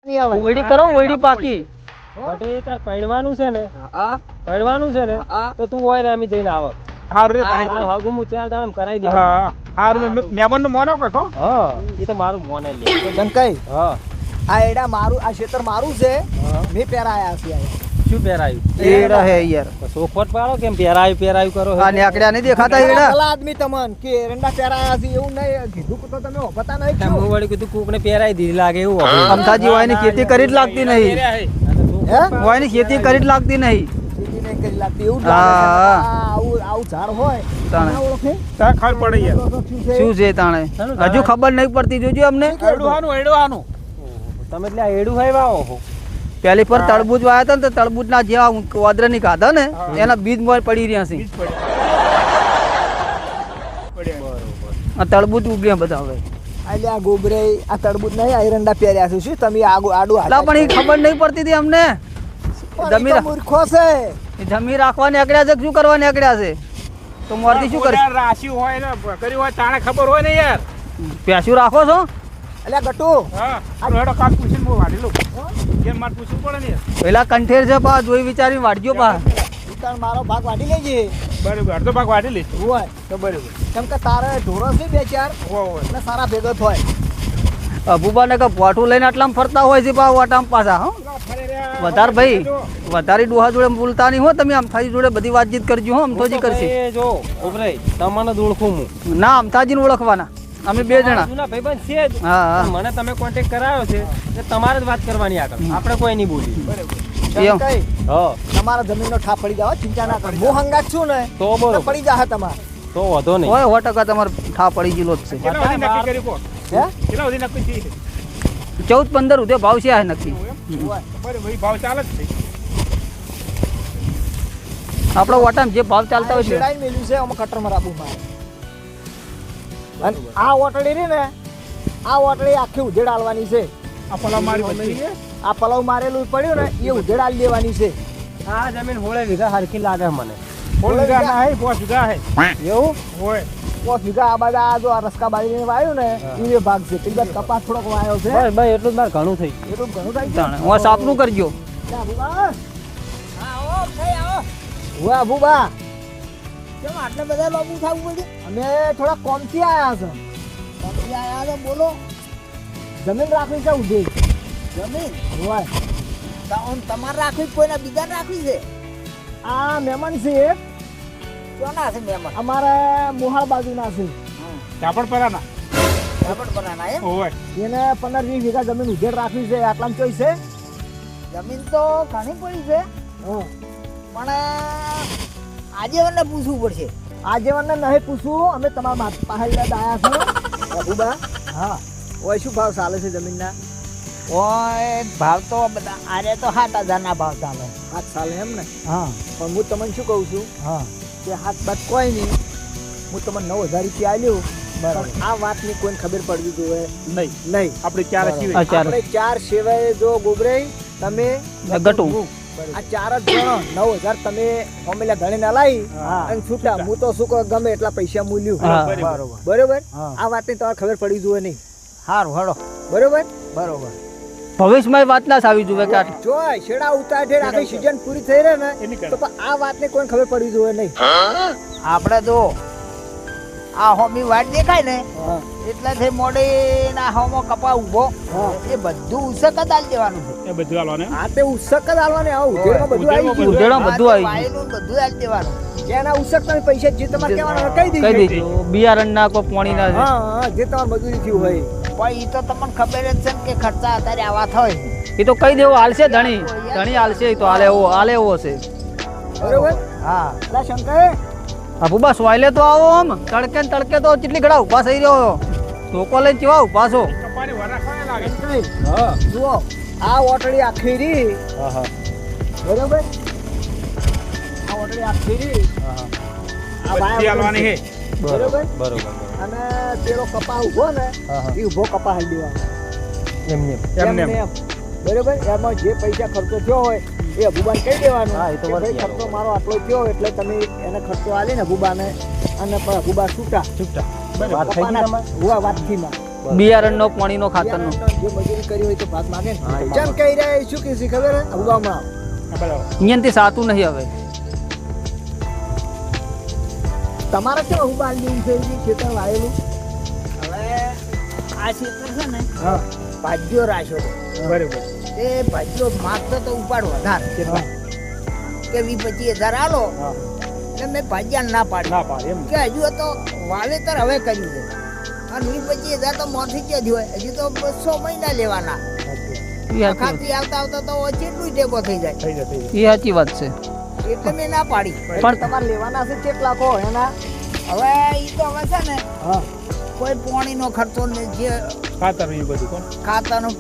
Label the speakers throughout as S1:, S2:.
S1: ઓયડી કરો ઓયડી પાકી
S2: બટે તાર પડવાનું છે ને પડવાનું છે ને તો તું હોય ને અમે જઈને આવ
S3: હારું રે
S2: હાગુ હું ચાર દામ કરાવી દે
S3: હા હારું મેમન નું મોનો કહો
S2: હા એ તો મારું મોને લે
S4: જનકાઈ
S2: હા
S4: આ એડા મારું આ ક્ષેત્ર મારું છે મે પેરાયા છે
S2: શું પહેરાયું
S1: એડા હે યાર
S2: સોફટ પાડો કેમ પહેરાયું કરો
S1: આ નેકડ્યા નહીં દેખાતા એડા
S4: ભલા આદમી તમન કે એરંડા પેરાયા છે એવું નહીં કીધું તો તમે હોતા નહીં
S2: હું વળી કીધું કોક ને પહેરાઈ દીધી લાગે એવું
S1: અમથાજી વાયની ખેતી કરી જ લાગતી નહીં
S4: હે
S1: વાયની ખેતી કરી જ લાગતી નહીં
S4: ખેતી નહીં કરી લાગતી એવું જ લાગે છે આવું ઝાડ હોય
S1: તાણે.
S4: ના ઓળખે
S3: તા ખાર પડે યાર
S1: શું છે તાણે હજુ ખબર નહીં પડતી જોજો અમને
S3: એડવાનું
S2: તમે એટલે આ એડું હોય વાવો છો
S1: પહેલી પર તરબૂચ વાયા હતા ને તો તરબૂચના જેવા વાદરાની ખાધા ને એના બીજ મોય પડી રહ્યા છે આ તરબૂચ ઉગ્યા બધા હવે
S4: એટલે આ ગોબરે આ તડબૂચ નહીં આ એરંડા પહેર્યા છે શું તમે આડું
S1: એટલે પણ એ ખબર નહીં પડતી હતી અમને જમી
S4: મૂર્ખો છે
S1: જમી રાખવા નીકળ્યા છે કે શું કરવા નીકળ્યા છે તો મોરથી શું કરશે
S3: રાશિ હોય ને કરી હોય તાણે ખબર હોય ને યાર
S1: પેસ્યું રાખો છો
S4: એટલે ગટુ
S3: હા આ હેડો કાક પૂછીને હું વાડી લઉં કેમ મારે પૂછવું પડે ને યાર
S1: પેલા કંઠેર છે પા જોઈ વિચારીને વાડજો પા
S4: ઉતાણ મારો ભાગ વાડી લેજે
S3: બરાબર અડધો ભાગ વાડી લઈશ
S4: હોય
S3: તો બરાબર
S4: કેમ કે તારે ઢોરો છે બે ચાર
S3: હોય
S4: એટલે સારા ભેગો થાય
S1: અભુબાને કે પોઠું લઈને આટલામાં ફરતા હોય છે પા વાટામ પાછા હા વધારે ભાઈ વધારે ડોહા જોડે બોલતા નહીં હો તમે અમથાજી જોડે બધી વાતચીત કરજો હો અમથોજી કરશે
S2: એ જો ઉભરે તમને ઓળખું હું
S1: ના અમથાજીને ઓળખવાના અમે બે જણા
S2: જૂના ભાઈબંધ છે જ
S1: હા હા
S2: મને તમે કોન્ટેક્ટ કરાયો છે એટલે તમારે જ વાત કરવાની આગળ આપણે કોઈ નહીં બોલી
S1: એમ.
S4: કઈ
S2: હા
S4: તમારા જમીનનો ઠાપ પડી જાવ ચિંતા ના કર હું હંગાત છું ને
S2: તો
S4: તો
S2: બરોબર
S4: પડી જાહે તમારે
S2: તો વધો નહીં
S1: હોય 100% તમારે ઠા પડી ગયેલો જ છે
S3: કેટલા સુધી નક્કી કરી કહો
S4: હે
S3: કેટલા સુધી નક્કી થઈ
S1: 14-15 રૂપિયા ભાવ છે આ નક્કી
S3: બરાબર ભાવ ચાલે જ છે
S1: આપણો વાટામાં જે ભાવ ચાલતા હોય છે
S4: શેડાઈ મેલ્યું છે આમાં કટર મરાબુ મારે અને આ ઓટડી રી ને આ ઓટડી આખી ઉધેડ આલવાની છે
S3: આ પલા મારી બધી
S4: આ પલાવ મારેલું પડ્યું ને એ ઉધેડ આલી દેવાની છે
S2: આ જમીન હોળે વીઘા હરખી લાગે મને
S3: ફોન વીઘા ના હે 5 વીઘા હે
S4: એવું
S3: હોય
S4: 5 વીઘા આ બધા આ જો આ રસ્કા બાળી વાયું ને એ ભાગ છે તે બાદ કપાસ થોડોક વાયો છે
S2: બસ ભાઈ એટલું જ મારે ઘણું થઈ
S4: એટલું ઘણું થાય છે
S1: તાણે હું સાપનું કરજો
S4: જા બુબા હા આવો થઈ આવો વાહ બુબા કેમ આટલા બધા બાબુ થાવું પડ્યું અમે થોડા કોમથી આયા છે કોમથી આયા છે બોલો જમીન રાખવી છે ઉધે જમીન હોય તમારે રાખવી કોઈના બીજા રાખવી છે આ મહેમાન છે એક કોના છે મહેમાન અમારે મોહાળ બાજુના છે
S3: ચાપડ પરાના
S4: રાબડ બનાના એમ
S3: હોય
S4: એને 15-20 વીઘા જમીન ઉધેડ રાખવી છે આટલામાં ચોઈ છે જમીન તો ઘણી પડી છે પણ આજે મને પૂછવું પડશે આજે મને નહીં પૂછવું અમે તમારા પાસે આયા છો બાબુબા હા ઓય શું ભાવ ચાલે છે જમીનના
S5: ઓય ભાવ તો બધા આરે તો 7,000 ના ભાવ ચાલે
S4: 7 ચાલે એમ ને
S5: હા
S4: પણ હું તમને શું કહું છું
S5: હા
S4: કે 7 બાદ કોઈ નહીં હું તમને 9,000 રૂપિયા આલ્યું
S5: બરાબર
S4: પણ આ વાતની કોઈને ખબર પડવી જોઈએ
S3: નહીં
S4: નહીં
S3: આપણે ચાર છીએ
S4: આપણે 4 સિવાય જો ગોબરે તમે
S1: ગટુ
S4: આ 4 જ જણો 9,000 તમે ફોર્મ્યુલા ગણીને લાવી અને છૂટા હું તો શું કહું ગમે એટલા પૈસા મૂલ્યું
S5: બરોબર
S4: બરોબર
S5: હા.
S4: આ વાતની તમારે ખબર પડી જોઈએ નહીં
S5: સારું હળો
S4: બરોબર
S5: બરોબર
S1: ભવિષ્યમાં એ વાત ના જ આવી જોઈએ કે આ-
S4: જોય શેડા ઉતાર આખી સીઝન પૂરી થઈ રહે ને
S3: એની
S4: તો પણ આ વાતની કોઈને ખબર પડી જોઈએ નહીં
S5: આપણે તો આ હોમી વાટ દેખાય ને
S4: હા
S5: એટલાથી મોડી ના હોમો કપા ઊભો
S4: હા.
S5: એ બધું ઉસક જ આલી દેવાનું છે
S3: એ બધું હાલો ને
S4: આ તે ઉસક જ આલવાને આ ઉધેડમાં બધું આવી ગયું
S1: ઉધેડમાં બધું આવી
S5: વાયેલું બધું આલી દેવાનું
S4: એના ઉસક તમે પૈસા જે તમારે કહેવાના કહી
S1: કહી
S4: દીધું
S1: દીધું બિયારણ ના કોઈ પાણી ના
S4: હા હા જે તમારે મજૂરી થયું હોય
S5: પણ એ તો તમને ખબર જ છે ને કે ખર્ચા અત્યારે આવા થાય
S1: એ તો કહી દેવો હાલશે ધણી હાલશે એ તો હાલે એવો હશે
S4: બરોબર
S5: હા
S4: લા શંકર
S1: અભુબા સોયલે તો આવો આમ તડકે ને તડકે તો કેટલી ઘડા ઉભા થઈ રહ્યો ધોકો લઈને કેવા ઉભા છો
S3: કપાની વરા ખાવા લાગે
S4: હા જુઓ આ ઓટડી આખી રી બરોબર આ ઓટડી આખી રી આ
S3: બધી
S4: બાય
S3: હાલવાની હે
S4: બરોબર
S2: બરોબર
S4: અને પેલો કપા ઉભો ને એ ઉભો કપા હાલ દેવાનો
S2: એમને
S3: એમને એમ.
S4: બરોબર એમાં જે પૈસા ખર્ચો થયો હોય એ અબુબાને કહી દેવાનું
S2: હા, એ તો
S4: કે ભાઈ
S2: વાત
S4: ખર્ચો મારો આટલો થયો એટલે તમે એને ખર્ચો આલી ને અબુબાને અને પણ અબુબા છૂટા
S2: છૂટા વાત થઈ ગઈ તમારે
S4: હુઆ વાતથી માં
S1: બિયારણનો પાણીનો ખાતરનો
S4: જે મજૂરી કરી હોય તો ભાગ માગે ને જેમ કહી રહ્યા શું કીધું ખબર હે ઉગામાં
S1: અહીંયાથી સાતું નહીં હવે.
S4: તમારે કેવું ઉબાલ જેવું છે એ ખેતર વાયેલું
S5: હવે આ ક્ષેત્ર છે ને
S4: હા
S5: ભાજ્યો રાખ્યો હતો.
S3: બરોબર.
S5: એ ભાજ્યો માગતો તો ઉપાડ વધારે
S3: કેટલા?
S5: કે 20-25 હજાર આલો
S3: હા.
S5: એટલે મેં ભાજ્યા ના પાડી
S3: ના પાડે એમ.
S5: કે હજુ તો વાવેતર હવે કર્યું છે અને 20-25 હજાર તો મોથી જ હોય, હજુ તો 200 મહિના લેવાના.
S1: એ સાચી
S5: ખાતી આવતા આવતા તો કેટલું ટેકો થઈ જાય
S3: થઈ જાય થઈ
S1: એ સાચી વાત છે.
S5: એટલે મેં ના પાડી.
S1: પણ
S4: તમારે લેવાના છે કેટલા કહો એના
S5: હવે ઈ તો હવે છે ને
S4: હા
S5: કોઈ પાણીનો ખર્ચો ને જે
S3: જાય. ખાતર ને એ બધું કોણ?
S5: ખાતાનું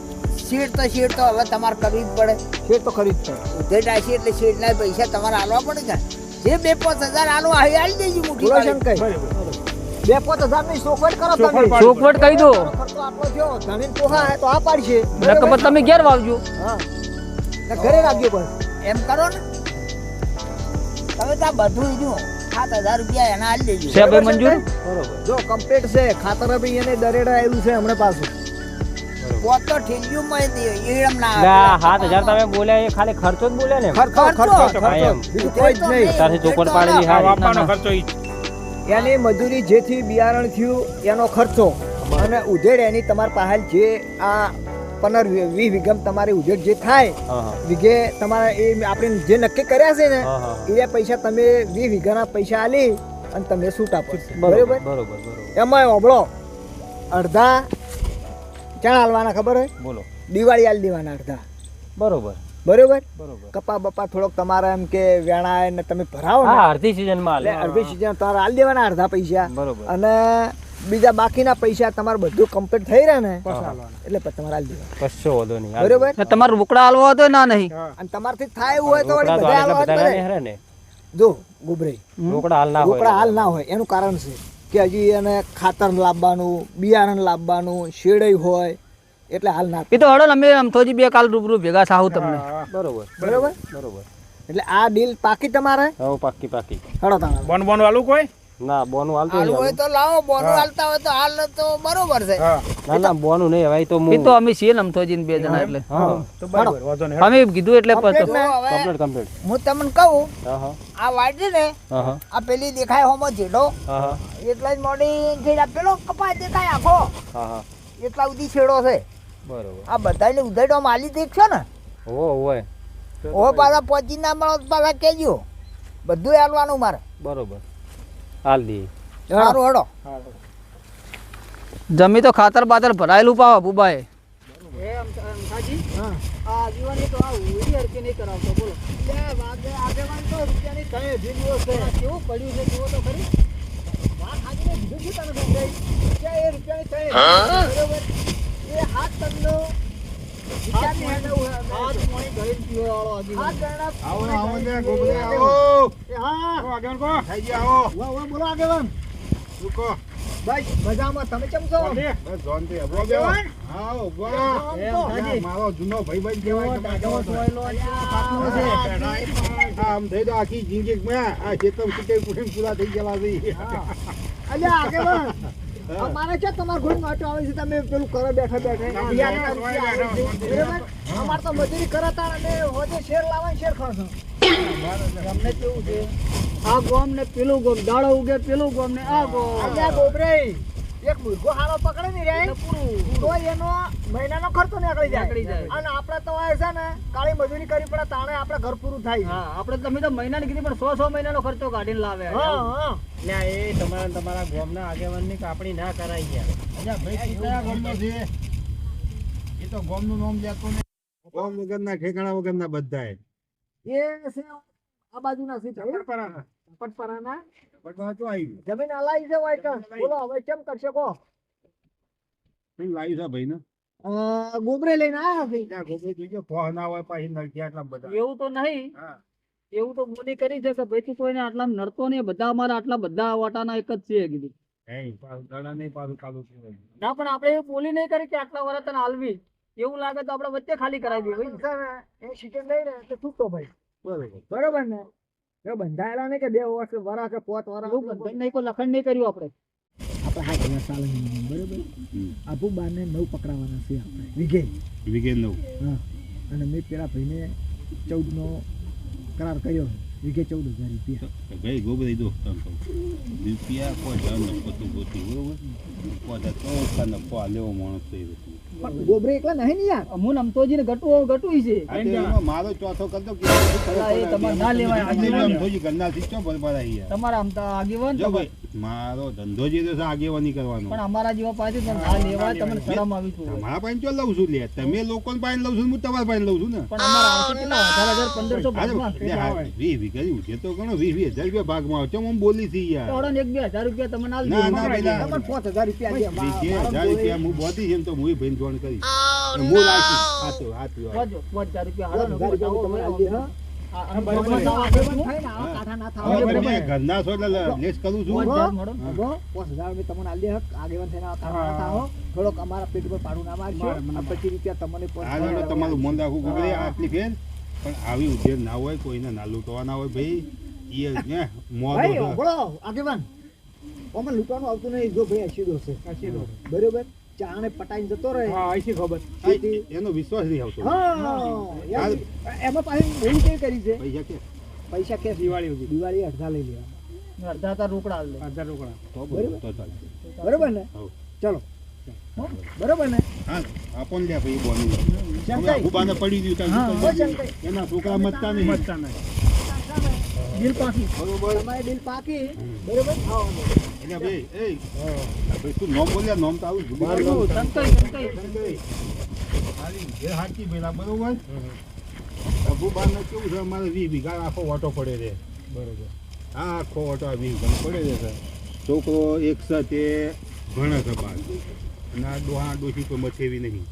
S5: શેડ તો હવે તમારે કરવી જ પડે.
S4: શેર તો ખરી જ છે
S5: ઉધેટ આશી એટલે શેડના પૈસા તમારે આલવા પડે ને. જે 2-5 હજાર આલવા હોય આલી દેજો મુઠ્ઠી
S4: સુરેશન
S5: પાડી.
S4: કઈ
S3: બરોબર.
S4: 2-5 હજારની ચોખવટ કરો
S3: ચોખવટ
S4: તમે
S3: પાડો.
S1: ચોખવટ કહી દો.
S4: ખર્ચો આટલો થયો જમીન પોહા તો આ પાડશે
S1: નકર પછી તમે ઘેર વાવજો.
S4: હા ને ઘરે રાખજો બસ
S5: એમ કરો ને તમે તો આ બધું જો 7,000 રૂપિયા એના આલી દેજો.
S1: છે ભાઈ મંજૂર?
S3: બરોબર.
S4: જો કમ્પ્લીટ છે ખાતર બી એને દરેડા આવ્યું છે હમણાં પાછું
S5: પોત તો ઠેલ્યું માં દે ઈડમ ના
S2: ના 7,000 તમે બોલ્યા એ ખાલી ખર્ચો જ બોલ્યા ને
S4: ખર્ચો
S5: ખર્ચો.
S2: એમ.
S4: બીજું કોઈ જ નહીં
S2: તારથી ચોખવટ પાડેલી
S3: આ
S2: હારી.
S3: વાપવાનો ખર્ચો ઈ જ.
S4: એની મજૂરી જેથી બિયારણ થયું એનો ખર્ચો અને ઉધેડ એની તમારી પાસે જે આ 15-20 વીઘમ તમારી ઉધેડ જે થાય
S2: હા હા
S4: વીઘે તમારે એ આપણે જે નક્કી કર્યા છે ને
S2: હા, હા.
S4: એ પૈસા તમે 20 વીઘાના પૈસા આલી અને તમે છૂટ આપો
S2: બરોબર
S4: બરોબર
S2: બરોબર બરોબર
S4: એમાં ઓબળો અડધા ક્યાં હાલવાના ખબર હોય
S2: બોલો
S4: દિવાળી હાલ દેવાના અડધા
S2: બરોબર
S4: બરોબર
S2: બરોબર
S4: કપા બપા થોડોક તમારે એમ કે વેણાય ને તમે ભરાવો ને
S2: હા અડધી સીઝન માં
S4: એટલે અડધી સીઝન તમારે હાલ દેવાના અડધા પૈસા
S2: બરોબર
S4: અને બીજા બાકીના પૈસા તમારે બધું કમ્પ્લીટ થઈ રહ્યા ને
S3: પાછા આલવાના.
S4: એટલે પછી તમારે હાલ દેવાના
S2: કશો વાંધો નહીં
S4: બરોબર
S1: ને તમારે રોકડા હાલવા હોય તો ના નહીં.
S3: હા.
S4: અને તમારથી થાય એવું હોય તો વળી
S2: રોકડા તો
S4: બધા
S2: આટલા
S4: હાલવા જ
S2: બધા
S4: પડે.
S2: નહીં હરે ને
S4: જો ગુબરાઈ
S2: રોકડા હાલ ના હોય
S4: રોકડા હાલ ના હોય એનું કારણ છે કે હજી એને ખાતર લાવવાનું બિયારણ લાવવાનું શેરડઈ હોય એટલે હાલ ના
S1: એ તો હડો ને અમે અમથોજી બે કાલ રૂબરૂ ભેગા થાવું તમને.
S3: હા.
S2: બરોબર
S4: બરોબર
S2: બરોબર
S4: એટલે આ ડીલ પાકી તમારે
S2: હવે પાકી પાકી
S4: હડો તમારે
S3: બોન બોન વાળું કોઈ?
S2: ના બોનું હાલતું
S5: હાલવું હોય
S2: નહીં
S5: તો લાવો, બોનું હાલતા હોય તો હાલ તો બરોબર છે.
S3: હા.
S2: ના ના બોનું નહીં હવે એ તો
S1: એ
S2: હું
S1: તો અમે છીએ ને અમથોજી ને બે જણા એટલે
S2: હા
S3: તો બરોબર વાંધો નહીં.
S1: અમે કીધું એટલે
S5: તો
S1: પછી
S5: હવે
S2: કમ્પ્લીટ કમ્પ્લીટ
S5: હું તમને કહું
S2: હા હા
S5: આ વાડી ને
S2: હા હા
S5: આ પેલી દેખાય હોમો જેડો
S2: હા હા
S5: એટલા જ મોડી થઈ જાય. પેલો કપાસ દેખાય આખો
S2: હા હા
S5: એટલા સુધી છેડો છે.
S2: બરોબર
S5: આ બધાને ઉધેડો માલી દેખશો ને
S2: હોય
S5: ઓ પાછા પહોંચી ના મળો તો પાછા કહેજો. બધું હાલવાનું મારે.
S2: બરોબર હાલ દઈએ
S5: સારું હેડો.
S3: હા.
S1: જમી તો ખાતર બાતર ભરાયેલું પાવા બુબાએ.
S3: આવો આવો ને ગોબરે આવો. આવો આગળ કો. થઈ ગયા આવો.
S4: બોલો આગેવાન
S3: રૂકો.
S4: બસ મજામાં તમે કેમ છો
S3: બસ જોનથી અબો આગેવાન. આવો બા. મારો જૂનો ભાઈબંધ કહેવાય આમ થઈ તો આખી જિંદગીમાં આ ચેતમ સુકે પૂછીને પૂરા થઈ ગયેલા છે.
S4: અલ્યા આગેવાન અમારે છે તમાર ઘોડ માટો આવે છે તમે પેલું કરો બેઠા બેઠા બરાબર અમાર તો મજૂરી કરતા અને હોજે શેર લાવવા શેર ખાશો
S1: તમને કેવું છે આ ગોમ ને પેલું ગોમ દાડો ઉગે પેલું ગોમ ને આ ગોમ
S4: અલ્યા ગોબરે એક મુર્ગો હારો પકડે ને રે તો એનો મહિનાનો ખર્ચો નીકળી
S1: નીકળી
S4: જાય
S1: જાય.
S4: અને આપણે તો હોય છે ને કાળી મજૂરી કરી પડે તાણે આપણે ઘર પૂરું થાય
S1: હા આપણે તમે તો મહિનાની કીધી પણ 100 મહિનાનો ખર્ચો કાઢીને લાવે.
S4: હા હા
S2: એ તમારા ગામના આગેવાનની કાપણી ના કરાઈ ગયા
S3: અલ્યા ભાઈ કયા ગામનો છે? એ તો ગામનું નામ લેતો ને. ગામ વગરના ઠેકાણા વગરના બધાય.
S4: એ છે આ બાજુના છે
S3: પટપરાના.
S4: પટપરાના
S3: પટપરા તો આવી.
S4: જમીન અલાઈ છે હોય કાં? બોલો હવે કેમ કરશે કો
S3: શું લાવ્યું છે ભાઈ ને?
S4: ગોબરે લઈને આયા છે
S3: ત્યાં ગોબરે જોઈજો ફોન ના હોય પાછી નળકી આટલા બધા.
S1: એવું તો નહીં.
S3: હા.
S1: એવું તો બોલી કરી છે કે ભાઈ તું કોઈને આટલા નડતો નહીં, બધા અમારા આટલા બધા વાટાના એક જ છે કીધું.
S3: હે પાછું દડા નહીં પાછું કાલું થયું.
S1: ના પણ આપણે એવું બોલી નહીં કરી કે આટલા વર્ષ તને હાલવી. એવું લાગે તો આપણે વચ્ચે ખાલી કરાવી દઈએ ભાઈ.
S4: એ સિટીમ લઈ ને એટલે છૂટો ભાઈ બરોબર ને એ બંધાયેલા ને કે 2 વર્ષ વરા કે 5
S1: એવું
S4: વરા
S1: બંધન નહીં, કોઈ લખણ નહીં કર્યું આપણે.
S4: આપણે 7,000 સાલ બરોબર આબુ બાને 9 પકડાવાના છે આપણે વીઘે
S3: વીઘે 9
S4: હા અને મેં પેલા ભાઈને 14 નો કરાર કર્યો વીઘે 14,000 રૂપિયા
S3: ભાઈ ગોબરી દો રૂપિયા કોઈ જાણ ન પતું ગોતી બરોબર કોઈ તો તને કો લેવો માણસ થઈ
S4: પણ ગોબરે એકલા નહીં ને યાર
S1: હું નમતોજીને ગટુઈ છે
S3: રહ્યો મારો ચોથો કરતો કે
S1: પેલા એ તમારે ના લેવાય આગેવાન.
S3: થોજી ઘરના શીખો બરબાદ આવી
S1: તમારા આમ તો આગેવાન
S3: જો ભાઈ મારો ધંધો જે તો છે આગેવાની કરવાનો
S1: પણ અમારા જેવા પાસે પણ ના લેવાય તમને શરમ આવી જોઈએ.
S3: તમારા પાસે ચો લઉં છું લે તમે લોકો પાસે લઉં છું હું તમારા પાસે લઉં છું ને
S1: પણ અમારા આવશે કેટલા 18,000 1500 ભાગમાં
S3: વી કર્યું છે તો ઘણો 20,000 રૂપિયા ભાગમાં આવે છે હું બોલી થી યાર
S1: તોડો ને 1,000-2,000 રૂપિયા તમને આલ
S3: ના,
S1: દઈએ.
S3: ના, પેલા-
S4: તમને 5,000 રૂપિયા દે
S3: 20,000 રૂપિયા હું બોધી છે ને તો હું ભાઈ જોણ કરી હું લાગી હાથું
S1: જોજો, 5,000 રૂપિયા હાલો ને,
S4: તમને આલ દે હા
S1: આ- આ
S2: બરાબર.
S1: બરાબર.
S4: આગેવાન થાય ને આવા કાઠા ના થાવ
S3: હવે પણ મેં ઘરના છો એટલે લેસ કરું છું
S1: 5,000 મળો.
S4: અગો 5,000 મેં તમને આલ દે હક આગેવાન થઈને આવા કાઠા ના થાવ થોડોક અમારા પેટ ઉપર પાડું ના મારજો આ 25 રૂપિયા તમને
S3: આ જાણો તમારું મન રાખવું ગોગરે આટલી ફેર પણ આવી ઉદ્યોગ ના હોય કોઈને ના લૂંટવા ના હોય ભાઈ એ ને મોદો
S4: ભાઈ
S3: છે.
S4: ઓગળો આગેવાન ઓમાં લૂંટવાનું આવતું નહીં જો ભાઈ અશીદો છે બરોબર ચાણે પટાઈને જતો રહે
S2: હા આઈ ખબર
S3: આ એનો વિશ્વાસ નહીં આવતો
S4: હા યાર, એમાં પાછી ભૂલ કેવી કરી છે
S3: પૈસા કે
S4: પૈસા કે
S2: દિવાળી સુધી.
S4: દિવાળી અડધા લઈ લેવા
S1: અડધા તાર રોકડા આલ દે.
S2: 1000 રોકડા.
S3: તો બરોબર તો ચાલશે
S4: બરોબર ને
S3: હવ.
S4: ચલો બરોબર ને
S3: હા આપણ લે ભાઈ બોની
S4: શંકાઈ.
S3: ઉબાને પડી ગયું
S1: હા,
S3: ત્યાં
S4: હો શંકાઈ.
S3: એના છોકરા મતતા નહીં
S2: મતતા નહીં.
S1: બિલ પાકી.
S3: બરોબર
S4: તમારે બિલ પાકી બરોબર આવો
S3: એટલે ભાઈ એ ભાઈ તું નોમ બોલ્યા નોમ તો આવું ભૂલી
S1: બારનું,
S3: ગયો.
S1: સંતાઈ.
S3: મારી ઘેર હાચી પેલા બરોબર અબુબાને કેવું છે અમારે 20 વીઘા આખો ઓટો પડે છે
S2: બરોબર.
S3: આ આખો ઓટો 20 વીઘા પડે છે સર. છોકરો એક સાથે ભણે છે બાર અને આ ડોહા ડોશી કોઈ મચેવી નહીં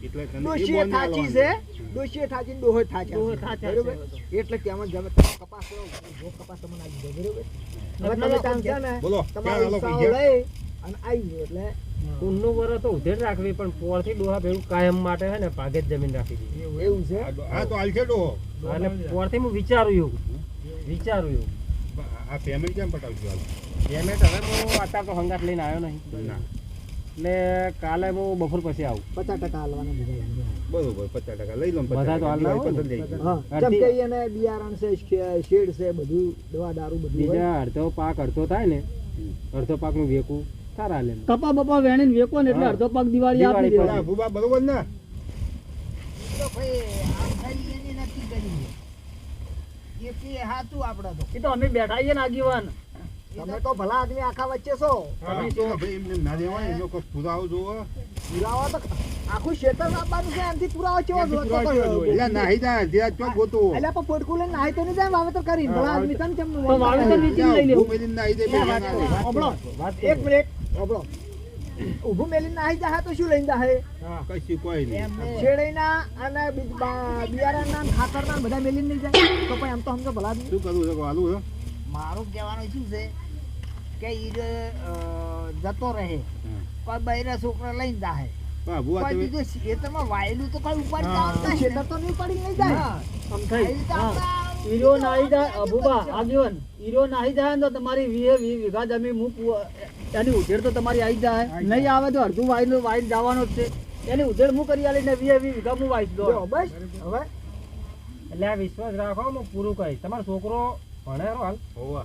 S3: એટલે તને એ
S4: ડોશીએ
S3: બોલને
S4: થાચી
S3: આલવાનું.
S4: છે ડોશીએ થાચી ને ડોહો થાચા
S1: ડોહો
S4: છે.
S1: થાચા
S4: બરોબર
S1: છે.
S4: એટલે ત્યાં જમે તમે કપાસ લો, જો કપાસ તમને આવી જાય બરોબર હવે તમે ત્યાં છે ને
S3: બોલો ક્યાં આલો
S4: તમારો ઉત્સાહ
S3: પૈસા
S4: લઈ અને આવી ગયો એટલે
S2: ઊનનું વરસ તો ઉધેર રાખવી પણ પોળથી ડોહા ભેગું કાયમ માટે હે ને ભાગે જ જમીન રાખી દીધી.
S4: એવું છે
S3: આ તો હાલ છે ડોહો
S2: અને પોળથી હું વિચારું એવું
S3: આ પેમેન્ટ કેમ પટાવશું હાલ
S2: પેમેન્ટ હવે હું અત્યારે તો હંગાત લઈને આવ્યો નહીં
S3: ના
S2: એટલે કાલે હું બપોર પછી આવું
S4: 50% હાલવાના બધા
S3: બરોબર 50% લઈ લો ને
S2: બધા તો હાલ ના હોય ને.
S3: પસંદ થઈ ગયું.
S4: હા જેમ કે એને બિયારણ છે શેડ છે બધું દવા દારૂ બધું હોય.
S2: બીજા અડધો પાક અડધો થાય ને અડધો પાક નું વેકું સારા લે
S1: કપા બપા વેણીને વેકો ને એટલે
S2: હા.
S1: અડધો પાક દિવાળી આપી
S2: દિવાળી
S1: દેવાની.
S3: આ ભૂબા બરોબર ને
S5: તો ભાઈ આમ થઈ એની નક્કી કરી એ કે હાચું આપણે તો
S1: એ તો અમે બેઠા છીએ ને આગેવાન.
S4: તમે તો ભલા આદમી આખા વચ્ચે છો
S3: તમે તો ભાઈ એમને ના દેવાય એનો કોઈ પુરાવો જોવો
S4: પુરાવા તો આખું ક્ષેત્ર આપવાનું છે એમથી પુરાવા કેવો
S2: એમથી
S4: જોતો
S2: પુરાવા કેવો જોઈએ?
S3: એટલે નાહી જાય ધીરા ચોક ગોતો
S4: એટલે પણ પોટકું લઈને નાહી તો નહીં જાય વાવેતર કરીને ભલા આદમી તને કેમ
S1: તો વાવેતર નીચે લઈ લેવું.
S3: મેલીને નાહી દે બે જણા રે.
S4: ઓબળો
S2: વાત
S4: એક મિનિટ ઓબળો ઊભું મેલીને નાહી જાય તો શું લઈને જાય
S3: કશું કોઈ નહીં
S4: શેરડીના અને બિયારણના અને ખાતરના ને બધા મેલીને નહીં જાય તો પછી આમ તો સમજો ભલા આદમી
S3: શું કરવું છે હાલું છે
S5: મારું કહેવાનું શું છે કે ઈ જતો રહે કોઈ બૈરા છોકરા લઈને જાહે
S3: હા ભુવા
S5: કોઈ
S3: તમે
S5: બીજું ખેતરમાં વાયેલું તો કોઈ ઉપાડી આવતા
S4: ક્ષેત્ર તો નહીં પડી નહીં જાય
S1: આમ થઈ. હા. હીરો નાહી જાય અભુબા આગેવાન હીરો નાહી જાય ને તો તમારી 20 વીઘા જમીન હું એની ઉધેડ તો તમારી આવી જાય નહીં આવે તો અડધું વાઈ જવાનો જ છે એની ઉધેડ હું કરી આલી ને 20 વીઘા હું વાઈશ દો
S4: જો બસ હવે
S2: એટલે આ વિશ્વાસ રાખો હું પૂરું કહીશ તમારો છોકરો ભણેરો હાલ
S3: હોવા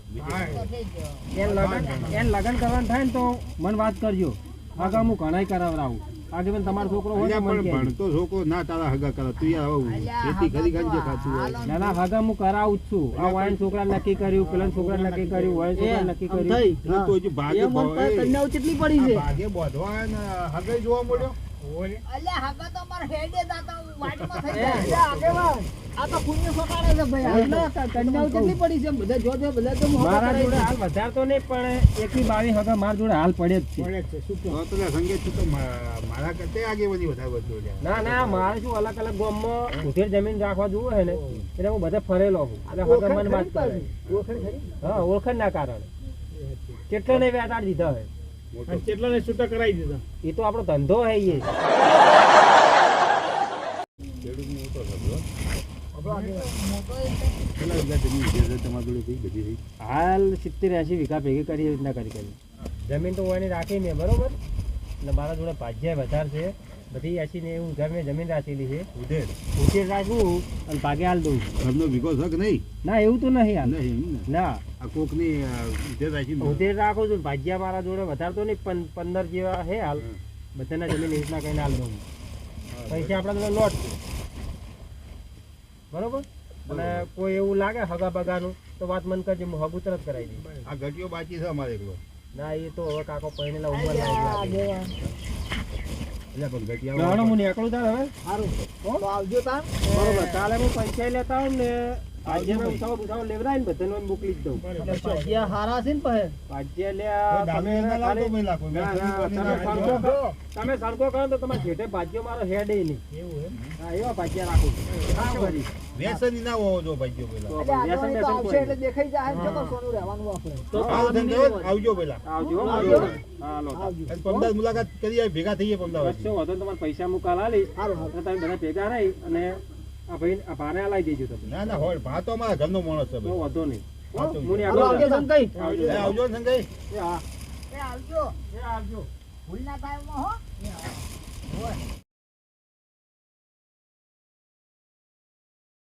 S2: એને લગન કરવાનું થાય ને તો મને વાત કરજો આગળ હું ઘણાય કરાવરાવું આગે પણ તમારો છોકરો હોય તો મને
S3: પણ
S2: કહેજો.
S3: ભણતો છોકરો ના તારા હગા કરે તું યાર આવું ખેતી કરી ખાજે ખાતું હોય
S2: ના ના આગળ હું કરાવું જ છું આ વાઈન છોકરા નક્કી કર્યું પેલા છોકરા નક્કી કર્યું વાઈન છોકરા નક્કી
S1: આમ
S2: કર્યું
S1: થઈ.
S3: એટલે તો હજી ભાગે
S1: એ મન પર કન્યાઓ કેટલી પડી છે
S3: ભાગે બોધવા ને હગાઈ જોવા મળ્યો
S5: અલ્યા હાગા તો અમારે હેડે દાતા વાટમાં થઈ
S1: એ,
S5: જાય
S4: આગેવાન આ તો પુણ્ય સોટાડે છે ભાઈ
S1: એટલે કન્યાઓ કેટલી પડી છે બધા જો બધા તો મોહબ્બત
S2: મારા
S1: કરાવી
S2: જોડે
S1: છે.
S2: હાલ વધારે તો નહીં પણ 21-22 હગા મારા જોડે હાલ પડે જ છે
S3: તો પેલા સંગે તું તો મારા કરતા આગેવાની વધારે વધતો લ્યા.
S2: ના ના મારે શું અલગ અલગ ગામમાં ઉધેર જમીન રાખવા જોવું હોય ને એટલે હું બધે ફરેલો છું એટલે હગા મને વાત કરે હા ઓળખાણ ના કારણે કેટલો ને વેટાડી દીધા હોય
S3: મોટો.
S2: કેટલાને છૂટા કરાવી દીધા એ તો આપણો ધંધો હે એ
S3: ખેડૂતનો મોટો ધંધો.
S5: મોટો
S3: કેટલા વીઘા જમીન છે તમારી જોડે કઈ બધી થઈ?
S2: હાલ 70-80 વીઘા ભેગી કરી એ રીતના કરી જમીન તો એની રાખી મેં બરોબર, એટલે મારા જોડે ભાગ્ય વધારે છે, બધી 80 ને એવું ઘર મેં જમીન રાખેલી છે,
S3: ઉધેર
S2: ઉછેર રાખું અને ભાગે હાલ દઉં.
S3: ઘરનો ભીગો છે કે નહીં?
S2: ના એવું તો નહીં હાલ.
S3: નહીં એમ ને.
S2: ના
S3: આ કોકની ઉધેર રાખી
S2: ઉછેર રાખું છું, ભાગ્યા મારા જોડે વધારે તો નહીં, 15 જેવા છે હાલ, બધાના જમીન એ રીતના કહીને હાલ દઉં. પૈસા આપણા જોડે લોટ છે બરોબર, અને કોઈ એવું લાગે હગા બગાનું તો વાત મન કરજે, હું હગું તરત કરાવી દઈશ.
S3: આ ઘટીઓ બાકી છે અમારે એકલો.
S2: ના એ તો હવે કાકો પહેરેલા ઉંમર લાગે.
S3: એટલે પણ ઘટિયા
S2: ના હું નીકળું તાર હવે.
S4: સારું તો આવજો તાર
S2: બરોબર, કાલે હું પૈસા લેતા હોઉં ને આજે ઉઠાવો લેવડાય ને બધાને હું મોકલી જ દઉં.
S1: ભાગ્યા હારા છે ને પહે
S2: ભાગ્ય લ્યા
S3: દામે
S2: તમે
S3: ના લાવતો
S2: ખાલી-
S3: પેલા કોઈ.
S2: ના, ના, તમે સણકો કરો. તમે સણકો કરો તો તમારે જેઠે ભાગ્યો મારો હેડ નહીં. હા એવા ભાગ્યા રાખું છું. હા, વળી.
S3: વ્યસની ના હોવો જો ભાઈઓ પેલા.
S2: તો
S4: એટલે
S2: વ્યસન
S4: આગળ તો
S2: બેસન
S4: આવશે
S2: કોઈ
S4: એટલે
S2: નહીં.
S4: દેખાઈ જાય ને
S2: હા.
S4: ચલો સોનું રહેવાનું આપણે
S1: તો
S3: આવો
S1: પાવાની
S3: ધંધો
S1: નહીં
S3: આવજો પેલા.
S2: આવજો હો,
S4: આવજો.
S2: હા લો.
S4: આવજો
S3: અને પમદાર મુલાકાત કરી આવે, ભેગા થઈએ પમદાર.
S2: કશો વાંધો નહીં, તમારે પૈસા હું કાલ આલીશ.
S4: સારું સારું
S2: એટલે તમે બધા ભેગા રહી અને આ ભાઈ આ ભાને આલાઈ દેજો તમે.
S3: ના ના હોય ભા તો અમારા ઘરનો માણસ છે
S2: તો
S3: ભાઈ.
S2: વાંધો નહીં.
S3: હા, તો
S2: હું
S1: હાલો, આવજો
S2: નીકળું.
S1: સંકઈ.
S2: આવજો.
S3: એ આવજો ને સંજય.
S2: એ હા.
S4: એ આવજો
S2: એ આવજો.
S4: ભૂલના ટાઈમમાં હો